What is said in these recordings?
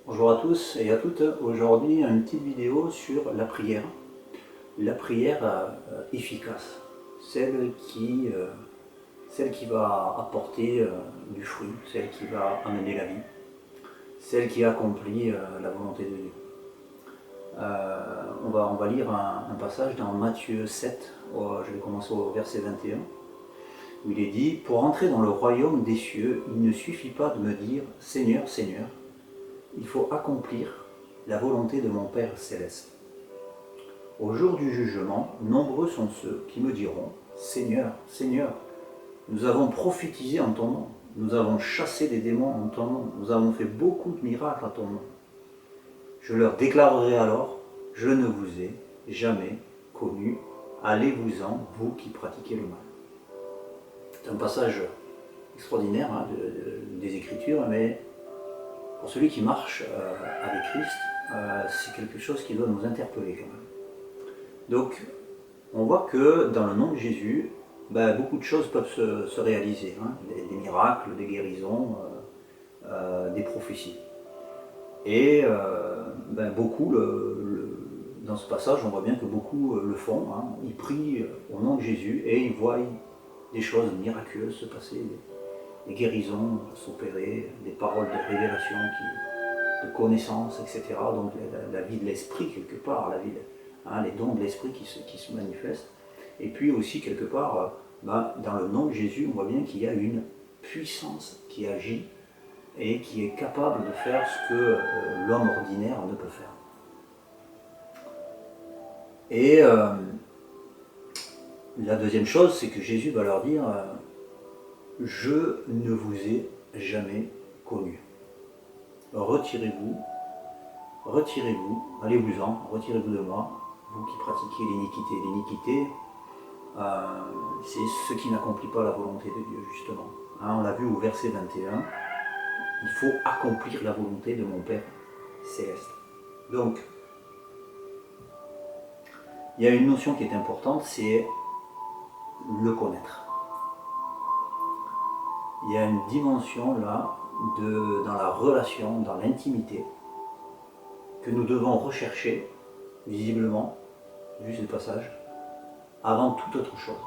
Bonjour à tous et à toutes. Aujourd'hui, une petite vidéo sur la prière. La prière efficace, celle qui va apporter du fruit, celle qui va amener la vie, celle qui accomplit la volonté de Dieu. On va lire un passage dans Matthieu 7, je vais commencer au verset 21, où il est dit « Pour entrer dans le royaume des cieux, il ne suffit pas de me dire « Seigneur, Seigneur », il faut accomplir la volonté de mon Père céleste. Au jour du jugement, nombreux sont ceux qui me diront « Seigneur, Seigneur, nous avons prophétisé en ton nom, nous avons chassé des démons en ton nom, nous avons fait beaucoup de miracles à ton nom. » Je leur déclarerai alors « Je ne vous ai jamais connu, allez-vous-en, vous qui pratiquez le mal. » C'est un passage extraordinaire des Écritures, mais pour celui qui marche avec Christ, c'est quelque chose qui doit nous interpeller quand même. Donc, on voit que dans le nom de Jésus, beaucoup de choses peuvent se réaliser, des miracles, des guérisons, des prophéties. Et beaucoup, dans ce passage, on voit bien que beaucoup le font, ils prient au nom de Jésus et ils voient des choses miraculeuses se passer, des guérisons s'opérer, des paroles de révélation, de connaissance, etc. Donc la vie de l'esprit quelque part, les dons de l'esprit qui se manifestent. Et puis aussi quelque part, dans le nom de Jésus, on voit bien qu'il y a une puissance qui agit et qui est capable de faire ce que l'homme ordinaire ne peut faire. Et la deuxième chose, c'est que Jésus va leur dire je ne vous ai jamais connu. Retirez-vous, allez-vous-en, retirez-vous de moi, vous qui pratiquez l'iniquité. L'iniquité, c'est ce qui n'accomplit pas la volonté de Dieu, justement. On l'a vu au verset 21, il faut accomplir la volonté de mon Père céleste. Donc, il y a une notion qui est importante, c'est le connaître. Il y a une dimension là, dans la relation, dans l'intimité, que nous devons rechercher, visiblement, vu ce passage, avant toute autre chose.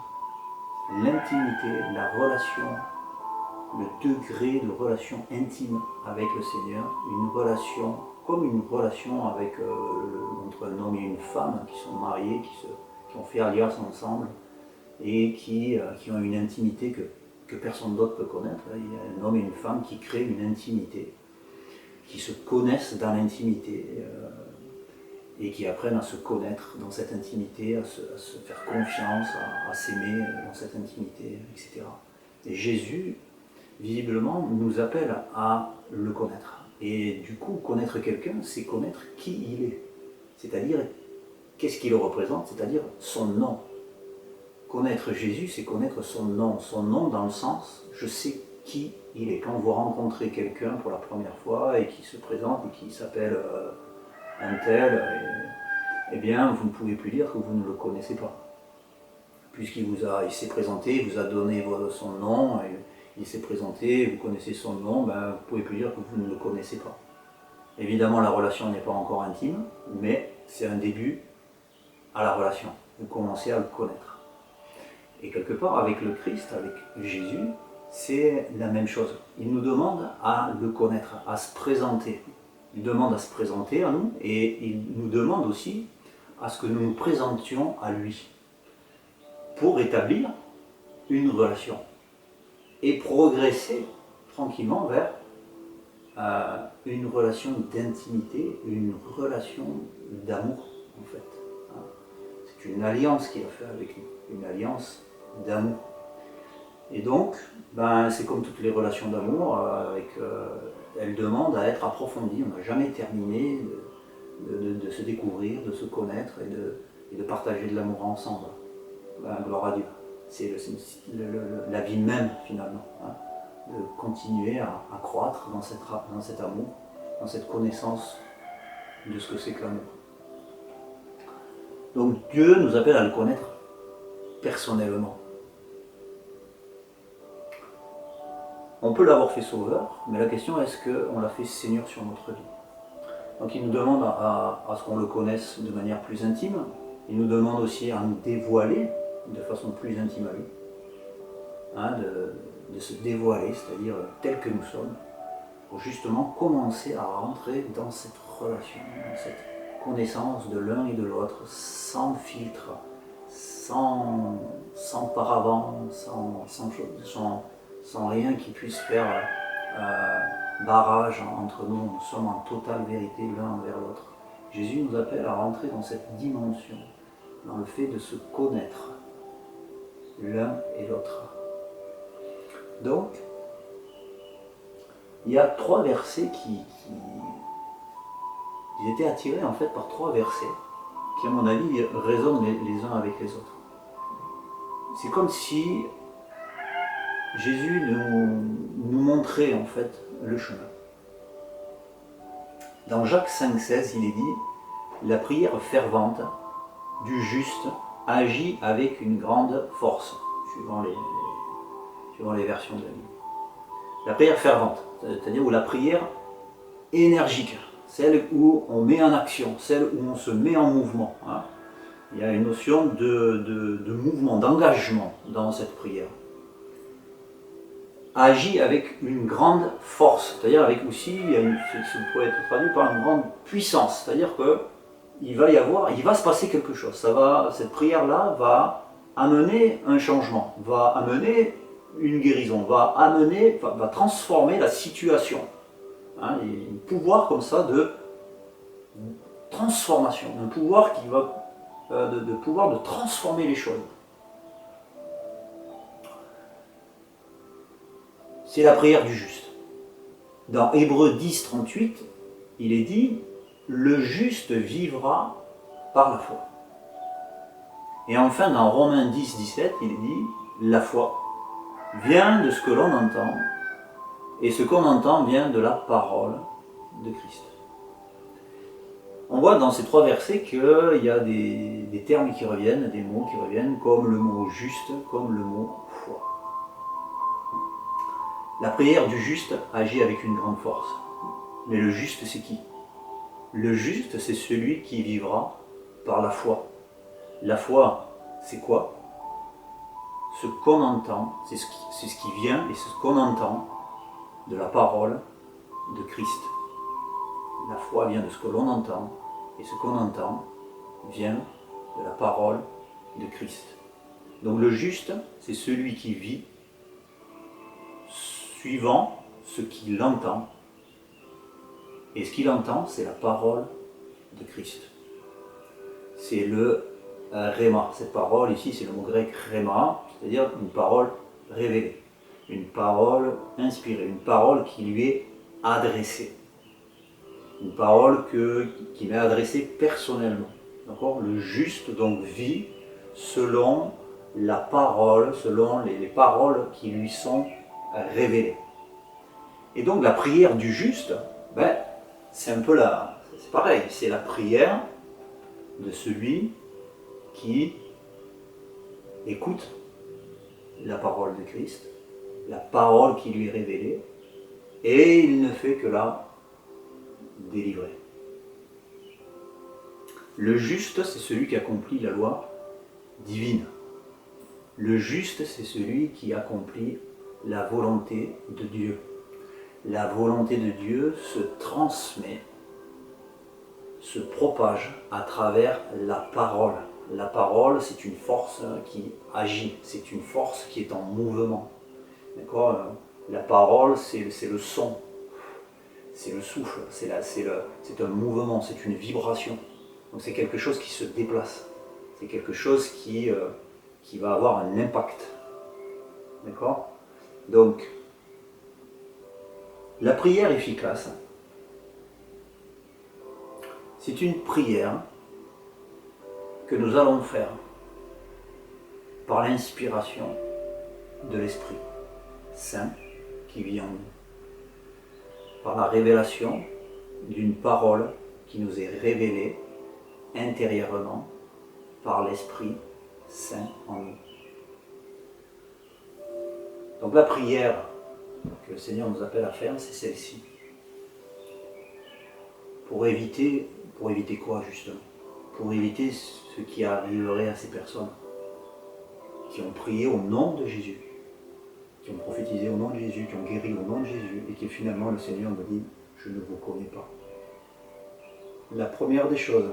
L'intimité, la relation, le degré de relation intime avec le Seigneur, une relation comme une relation avec, entre un homme et une femme qui sont mariés, qui ont fait alliance ensemble et qui ont une intimité que personne d'autre peut connaître. Il y a un homme et une femme qui créent une intimité, qui se connaissent dans l'intimité et qui apprennent à se connaître dans cette intimité, à se faire confiance, à s'aimer dans cette intimité, etc. Et Jésus, visiblement, nous appelle à le connaître. Et du coup, connaître quelqu'un, c'est connaître qui il est. C'est-à-dire, qu'est-ce qu'il représente, c'est-à-dire son nom. Connaître Jésus, c'est connaître son nom dans le sens, je sais qui il est. Quand vous rencontrez quelqu'un pour la première fois et qui se présente et qui s'appelle un tel, eh bien, vous ne pouvez plus dire que vous ne le connaissez pas. Puisqu'il s'est présenté, il vous a donné son nom, et il s'est présenté, vous connaissez son nom, vous ne pouvez plus dire que vous ne le connaissez pas. Évidemment, la relation n'est pas encore intime, mais c'est un début à la relation. Vous commencez à le connaître. Et quelque part, avec le Christ, avec Jésus, c'est la même chose. Il nous demande à le connaître, à se présenter. Il demande à se présenter à nous, et il nous demande aussi à ce que nous nous présentions à lui, pour établir une relation et progresser tranquillement vers une relation d'intimité, une relation d'amour en fait. C'est une alliance qu'il a fait avec nous, une alliance d'amour. Et donc, c'est comme toutes les relations d'amour, elles demandent à être approfondies. On n'a jamais terminé de se découvrir, de se connaître et de partager de l'amour ensemble. Gloire à Dieu. C'est la vie même finalement, de continuer à croître dans cet amour, dans cette connaissance de ce que c'est que l'amour. Donc Dieu nous appelle à le connaître personnellement. On peut l'avoir fait sauveur, mais la question est-ce qu'on l'a fait Seigneur sur notre vie? Donc il nous demande à ce qu'on le connaisse de manière plus intime. Il nous demande aussi à nous dévoiler de façon plus intime à lui. Hein, de se dévoiler, c'est-à-dire tel que nous sommes, pour justement commencer à rentrer dans cette relation, dans cette connaissance de l'un et de l'autre, sans filtre, sans paravent, sans rien qui puisse faire barrage entre nous. Nous sommes en totale vérité l'un envers l'autre. Jésus nous appelle à rentrer dans cette dimension, dans le fait de se connaître l'un et l'autre. Donc, il y a trois versets ils étaient attirés en fait par trois versets qui, à mon avis, résonnent les uns avec les autres. C'est comme si Jésus nous montrait en fait le chemin. Dans Jacques 5,16, il est dit « La prière fervente du juste agit avec une grande force », suivant les versions de la Bible. La prière fervente, c'est-à-dire où la prière énergique, celle où on met en action, celle où on se met en mouvement. Hein. Il y a une notion de mouvement, d'engagement dans cette prière. Agit avec une grande force, c'est-à-dire avec aussi, ça pourrait être traduit par une grande puissance, c'est-à-dire qu'il va se passer quelque chose. Cette prière-là va amener un changement, va amener une guérison, va transformer la situation. Hein, il y a un pouvoir comme ça de transformation, un pouvoir qui va de pouvoir de transformer les choses. C'est la prière du juste. Dans Hébreux 10, 38, il est dit « Le juste vivra par la foi ». Et enfin, dans Romains 10, 17, il est dit « La foi vient de ce que l'on entend, et ce qu'on entend vient de la parole de Christ ». On voit dans ces trois versets qu'il y a des termes qui reviennent, des mots qui reviennent, comme le mot juste, comme le mot foi. La prière du juste agit avec une grande force. Mais le juste, c'est qui? Le juste, c'est celui qui vivra par la foi. La foi, c'est quoi? Ce qu'on entend, c'est ce qui vient et ce qu'on entend de la parole de Christ. La foi vient de ce que l'on entend, et ce qu'on entend vient de la parole de Christ. Donc le juste, c'est celui qui vit suivant ce qu'il entend. Et ce qu'il entend, c'est la parole de Christ. C'est le rhéma. Cette parole ici, c'est le mot grec rhéma, c'est-à-dire une parole révélée, une parole inspirée, une parole qui lui est adressée. Une parole qui m'est adressée personnellement. D'accord ? Le juste donc vit selon la parole, selon les paroles qui lui sont révélées. Et donc la prière du juste, c'est un peu c'est pareil, c'est la prière de celui qui écoute la parole de Christ, la parole qui lui est révélée, et il ne fait que la délivrer. Le juste, c'est celui qui accomplit la loi divine. Le juste, c'est celui qui accomplit la volonté de Dieu. La volonté de Dieu se transmet, se propage à travers la parole. La parole, c'est une force qui agit, c'est une force qui est en mouvement. D'accord ? La parole, c'est le son, c'est le souffle, c'est un mouvement, c'est une vibration. Donc c'est quelque chose qui se déplace, c'est quelque chose qui va avoir un impact. D'accord ? Donc, la prière efficace, c'est une prière que nous allons faire par l'inspiration de l'Esprit Saint qui vit en nous, par la révélation d'une parole qui nous est révélée intérieurement par l'Esprit Saint en nous. Donc la prière que le Seigneur nous appelle à faire, c'est celle-ci. pour éviter quoi justement? Pour éviter ce qui arriverait à ces personnes qui ont prié au nom de Jésus, qui ont prophétisé au nom de Jésus, qui ont guéri au nom de Jésus, et qui finalement le Seigneur me dit, je ne vous connais pas. La première des choses,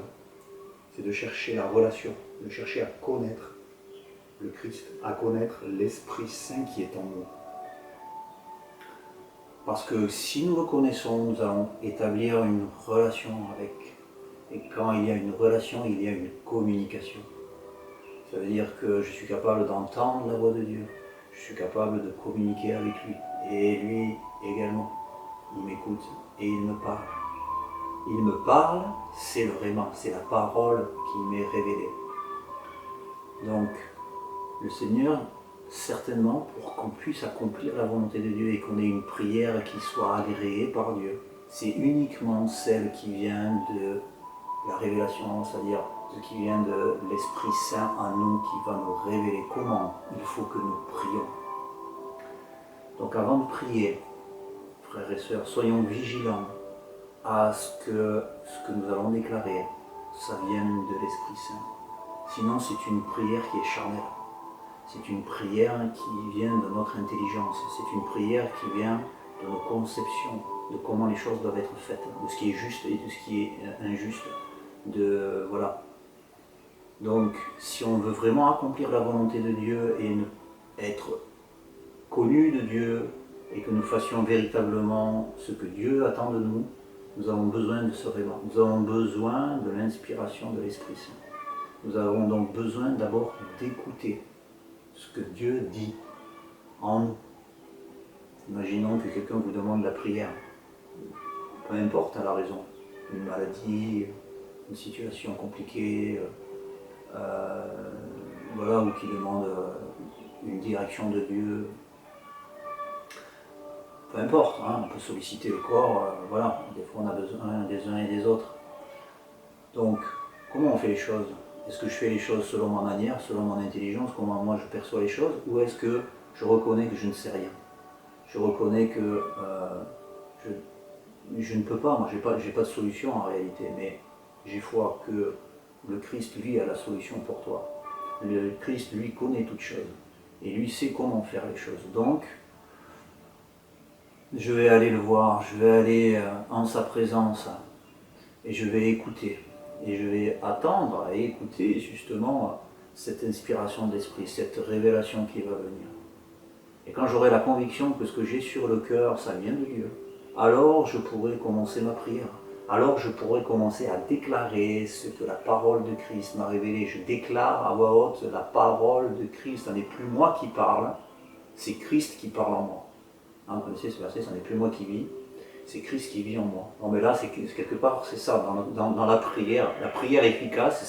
c'est de chercher la relation, de chercher à connaître le Christ, à connaître l'Esprit Saint qui est en nous. Parce que si nous le connaissons, nous allons établir une relation avec. Et quand il y a une relation, il y a une communication. Ça veut dire que je suis capable d'entendre la voix de Dieu. Je suis capable de communiquer avec lui. Et lui également. Il m'écoute et il me parle. Il me parle, c'est le réma, c'est la parole qui m'est révélée. Donc, le Seigneur, certainement, pour qu'on puisse accomplir la volonté de Dieu et qu'on ait une prière qui soit agréée par Dieu, c'est uniquement celle qui vient de la révélation, c'est-à-dire ce qui vient de l'Esprit Saint en nous qui va nous révéler comment il faut que nous prions. Donc avant de prier, frères et sœurs, soyons vigilants à ce que nous allons déclarer, ça vienne de l'Esprit Saint. Sinon c'est une prière qui est charnelle. C'est une prière qui vient de notre intelligence. C'est une prière qui vient de nos conceptions, de comment les choses doivent être faites, de ce qui est juste et de ce qui est injuste. Voilà. Donc, si on veut vraiment accomplir la volonté de Dieu et être connu de Dieu et que nous fassions véritablement ce que Dieu attend de nous, nous avons besoin de ce réma. Nous avons besoin de l'inspiration de l'Esprit Saint. Nous avons donc besoin d'abord d'écouter ce que Dieu dit en nous. Imaginons que quelqu'un vous demande la prière, peu importe la raison, une maladie, une situation compliquée, voilà, ou qui demande une direction de Dieu. Peu importe, hein, on peut solliciter le corps, voilà, des fois on a besoin des uns et des autres. Donc, comment on fait les choses? Est-ce que je fais les choses selon ma manière, selon mon intelligence, comment moi je perçois les choses, ou est-ce que je reconnais que je ne sais rien? Je reconnais que je ne peux pas, moi j'ai pas de solution en réalité, mais j'ai foi que le Christ, lui, a la solution pour toi. Le Christ, lui, connaît toutes choses, et lui sait comment faire les choses. Donc, je vais aller le voir, je vais aller en sa présence, et je vais écouter. Et je vais attendre et écouter justement cette inspiration d'esprit, cette révélation qui va venir. Et quand j'aurai la conviction que ce que j'ai sur le cœur, ça vient de Dieu, alors je pourrai commencer ma prière. Alors je pourrai commencer à déclarer ce que la parole de Christ m'a révélé. Je déclare à voix haute la parole de Christ. Ce n'est plus moi qui parle, c'est Christ qui parle en moi. Hein, vous connaissez ce verset, ce n'est plus moi qui vis, c'est Christ qui vit en moi. Non mais là, c'est quelque part, c'est ça, dans la prière. La prière efficace,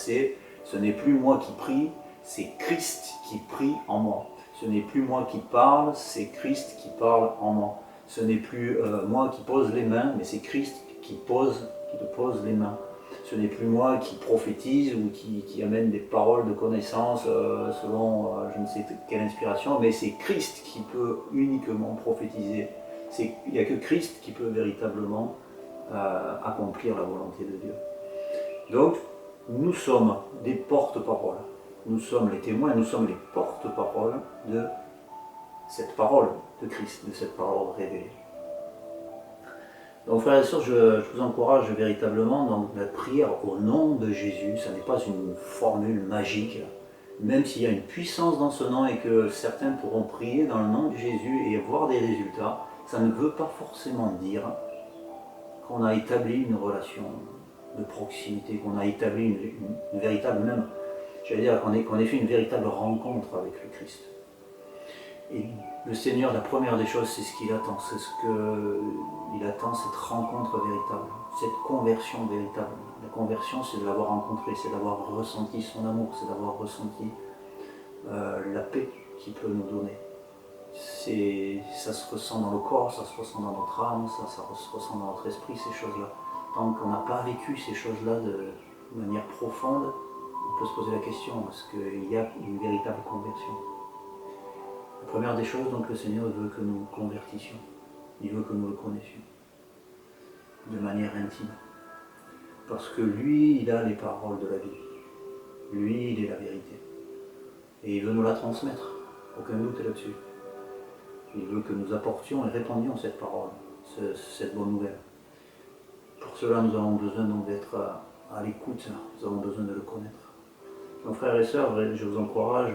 ce n'est plus moi qui prie, c'est Christ qui prie en moi. Ce n'est plus moi qui parle, c'est Christ qui parle en moi. Ce n'est plus moi qui pose les mains, mais c'est Christ qui te pose les mains. Ce n'est plus moi qui prophétise ou qui amène des paroles de connaissance selon je ne sais quelle inspiration, mais c'est Christ qui peut uniquement prophétiser. Il n'y a que Christ qui peut véritablement accomplir la volonté de Dieu. Donc, nous sommes des porte-paroles. Nous sommes les témoins, nous sommes les porte-paroles de cette parole de Christ, de cette parole révélée. Donc frères et sœurs, je vous encourage véritablement dans la prière au nom de Jésus. Ça n'est pas une formule magique, même s'il y a une puissance dans ce nom et que certains pourront prier dans le nom de Jésus et avoir des résultats. Ça ne veut pas forcément dire qu'on a établi une relation de proximité, qu'on a établi une véritable, même, j'allais dire qu'on ait fait une véritable rencontre avec le Christ. Et le Seigneur, la première des choses, c'est ce qu'il attend, il attend cette rencontre véritable, cette conversion véritable. La conversion, c'est de l'avoir rencontré, c'est d'avoir ressenti son amour, c'est d'avoir ressenti la paix qu'il peut nous donner. Ça se ressent dans le corps, ça se ressent dans notre âme, ça se ressent dans notre esprit, ces choses-là. Tant qu'on n'a pas vécu ces choses-là de manière profonde, on peut se poser la question, est-ce qu'il y a une véritable conversion? La première des choses, donc, le Seigneur veut que nous convertissions. Il veut que nous le connaissions de manière intime. Parce que lui, il a les paroles de la vie. Lui, il est la vérité. Et il veut nous la transmettre. Aucun doute là-dessus. Il veut que nous apportions et répandions cette parole, cette bonne nouvelle. Pour cela, nous avons besoin donc d'être à l'écoute, nous avons besoin de le connaître. Donc frères et sœurs, je vous encourage,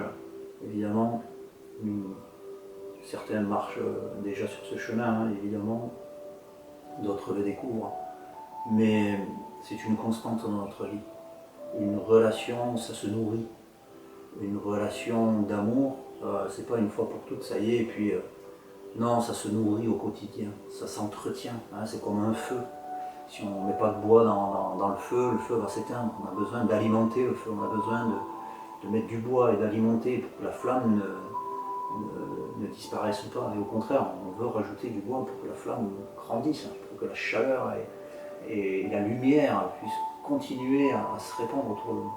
évidemment, certains marchent déjà sur ce chemin, hein, évidemment, d'autres le découvrent, mais c'est une constante dans notre vie. Une relation, ça se nourrit. Une relation d'amour, c'est pas une fois pour toutes, ça y est, et puis non, ça se nourrit au quotidien, ça s'entretient, hein, c'est comme un feu. Si on ne met pas de bois dans le feu va s'éteindre. On a besoin d'alimenter le feu, on a besoin de mettre du bois et d'alimenter pour que la flamme ne disparaisse pas. Et au contraire, on veut rajouter du bois pour que la flamme grandisse, pour que la chaleur et la lumière puissent continuer à se répandre autour de nous.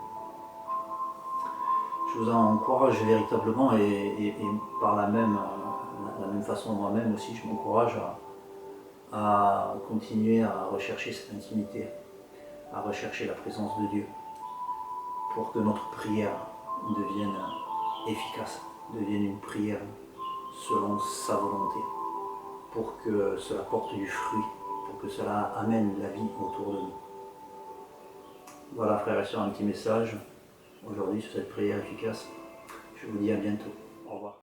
Je vous encourage véritablement et par la même façon moi-même aussi, je m'encourage à continuer à rechercher cette intimité, à rechercher la présence de Dieu, pour que notre prière devienne efficace, devienne une prière selon sa volonté, pour que cela porte du fruit, pour que cela amène la vie autour de nous. Voilà frères et sœurs, un petit message aujourd'hui sur cette prière efficace. Je vous dis à bientôt. Au revoir.